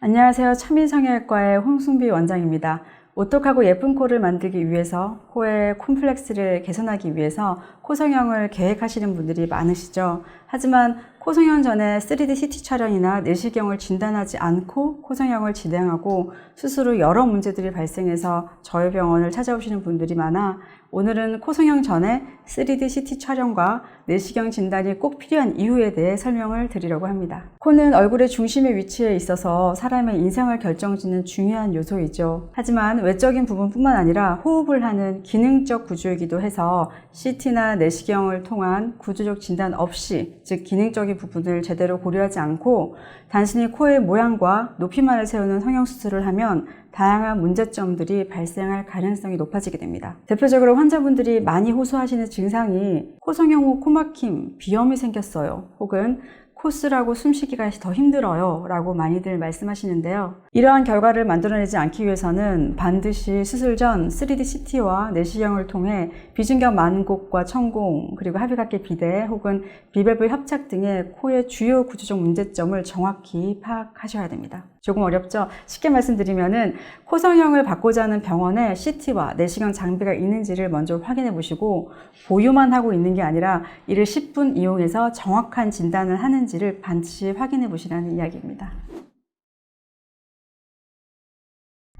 안녕하세요. 차민성형외과의 홍순비 원장입니다. 오똑하고 예쁜 코를 만들기 위해서 코의 콤플렉스를 개선하기 위해서 코 성형을 계획하시는 분들이 많으시죠. 하지만 코 성형 전에 3D CT 촬영이나 내시경을 진단하지 않고 코 성형을 진행하고 수술 후 여러 문제들이 발생해서 저희 병원을 찾아오시는 분들이 많아 오늘은 코 성형 전에 3D CT 촬영과 내시경 진단이 꼭 필요한 이유에 대해 설명을 드리려고 합니다. 코는 얼굴의 중심에 위치해 있어서 사람의 인상을 결정짓는 중요한 요소이죠. 하지만 외적인 부분뿐만 아니라 호흡을 하는 기능적 구조이기도 해서 CT나 내시경을 통한 구조적 진단 없이, 즉 기능적인 부분을 제대로 고려하지 않고 단순히 코의 모양과 높이만을 세우는 성형수술을 하면 다양한 문제점들이 발생할 가능성이 높아지게 됩니다. 대표적으로 환자분들이 많이 호소하시는 증상이 코 성형 후 코막힘, 비염이 생겼어요. 혹은 코스라고 숨쉬기가 더 힘들어요 라고 많이들 말씀하시는데요. 이러한 결과를 만들어내지 않기 위해서는 반드시 수술 전 3D CT와 내시경을 통해 비중격 만곡과 천공, 그리고 합의각계 비대 혹은 비밸브 협착 등의 코의 주요 구조적 문제점을 정확히 파악하셔야 됩니다. 조금 어렵죠? 쉽게 말씀드리면은 코 성형을 받고자 하는 병원에 CT와 내시경 장비가 있는지를 먼저 확인해 보시고 보유만 하고 있는 게 아니라 이를 10분 이용해서 정확한 진단을 하는지를 반드시 확인해 보시라는 이야기입니다.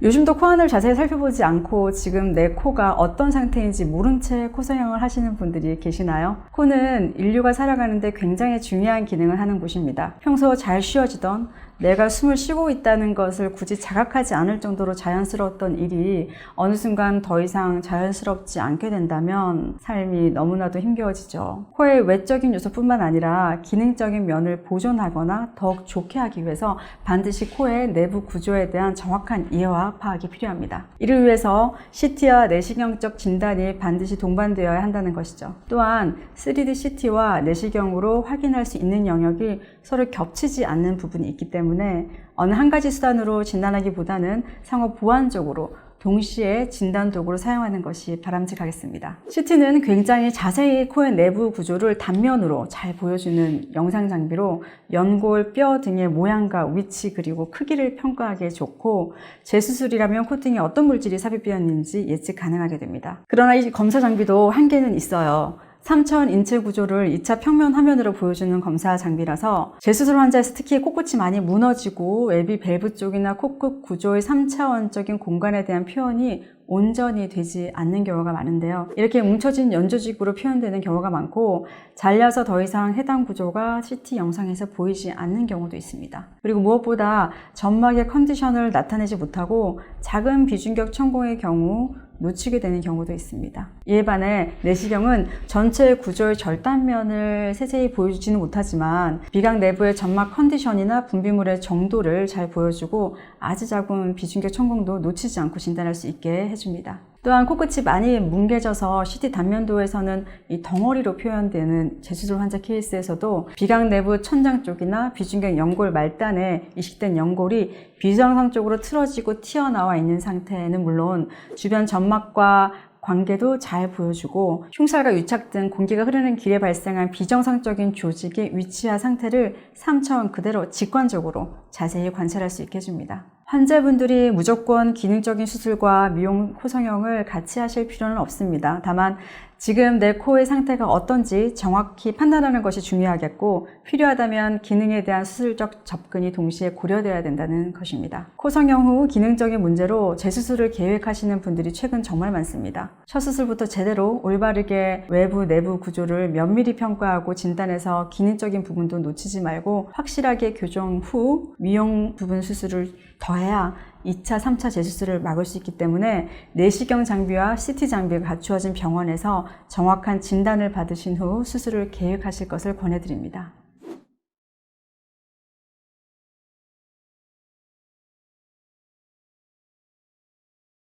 요즘도 코안을 자세히 살펴보지 않고 지금 내 코가 어떤 상태인지 모른 채 코 성형을 하시는 분들이 계시나요? 코는 인류가 살아가는데 굉장히 중요한 기능을 하는 곳입니다. 평소 잘 쉬어지던 내가 숨을 쉬고 있다는 것을 굳이 자각하지 않을 정도로 자연스러웠던 일이 어느 순간 더 이상 자연스럽지 않게 된다면 삶이 너무나도 힘겨워지죠. 코의 외적인 요소뿐만 아니라 기능적인 면을 보존하거나 더욱 좋게 하기 위해서 반드시 코의 내부 구조에 대한 정확한 이해와 파악이 필요합니다. 이를 위해서 CT와 내시경적 진단이 반드시 동반되어야 한다는 것이죠. 또한 3D CT와 내시경으로 확인할 수 있는 영역이 서로 겹치지 않는 부분이 있기 때문에 어느 한 가지 수단으로 진단하기보다는 상호 보완적으로 동시에 진단 도구를 사용하는 것이 바람직하겠습니다. CT는 굉장히 자세히 코의 내부 구조를 단면으로 잘 보여주는 영상 장비로 연골, 뼈 등의 모양과 위치 그리고 크기를 평가하기에 좋고 재수술이라면 콧등에 어떤 물질이 삽입되었는지 예측 가능하게 됩니다. 그러나 이 검사 장비도 한계는 있어요. 3차원 인체 구조를 2차 평면 화면으로 보여주는 검사 장비라서 재수술 환자에서 특히 코끝이 많이 무너지고 웰비 밸브 쪽이나 코끝 구조의 3차원적인 공간에 대한 표현이 온전히 되지 않는 경우가 많은데요. 이렇게 뭉쳐진 연조직으로 표현되는 경우가 많고 잘려서 더 이상 해당 구조가 CT 영상에서 보이지 않는 경우도 있습니다. 그리고 무엇보다 점막의 컨디션을 나타내지 못하고 작은 비중격 천공의 경우 놓치게 되는 경우도 있습니다. 이에 반해 내시경은 전체 구조의 절단면을 세세히 보여주지는 못하지만 비각 내부의 점막 컨디션이나 분비물의 정도를 잘 보여주고 아주 작은 비중격 천공도 놓치지 않고 진단할 수 있게 해줍니다. 또한 코끝이 많이 뭉개져서 CT 단면도에서는 이 덩어리로 표현되는 재수술 환자 케이스에서도 비각 내부 천장 쪽이나 비중격 연골 말단에 이식된 연골이 비정상적으로 틀어지고 튀어나와 있는 상태는 물론 주변 점막과 관계도 잘 보여주고 흉살과 유착 등 공기가 흐르는 길에 발생한 비정상적인 조직의 위치와 상태를 3차원 그대로 직관적으로 자세히 관찰할 수 있게 해줍니다. 환자분들이 무조건 기능적인 수술과 미용 코 성형을 같이 하실 필요는 없습니다. 다만 지금 내 코의 상태가 어떤지 정확히 판단하는 것이 중요하겠고 필요하다면 기능에 대한 수술적 접근이 동시에 고려되어야 된다는 것입니다. 코 성형 후 기능적인 문제로 재수술을 계획하시는 분들이 최근 정말 많습니다. 첫 수술부터 제대로 올바르게 외부 내부 구조를 면밀히 평가하고 진단해서 기능적인 부분도 놓치지 말고 확실하게 교정 후 미용 부분 수술을 더해야 2차, 3차 재수술을 막을 수 있기 때문에 내시경 장비와 CT 장비가 갖추어진 병원에서 정확한 진단을 받으신 후 수술을 계획하실 것을 권해드립니다.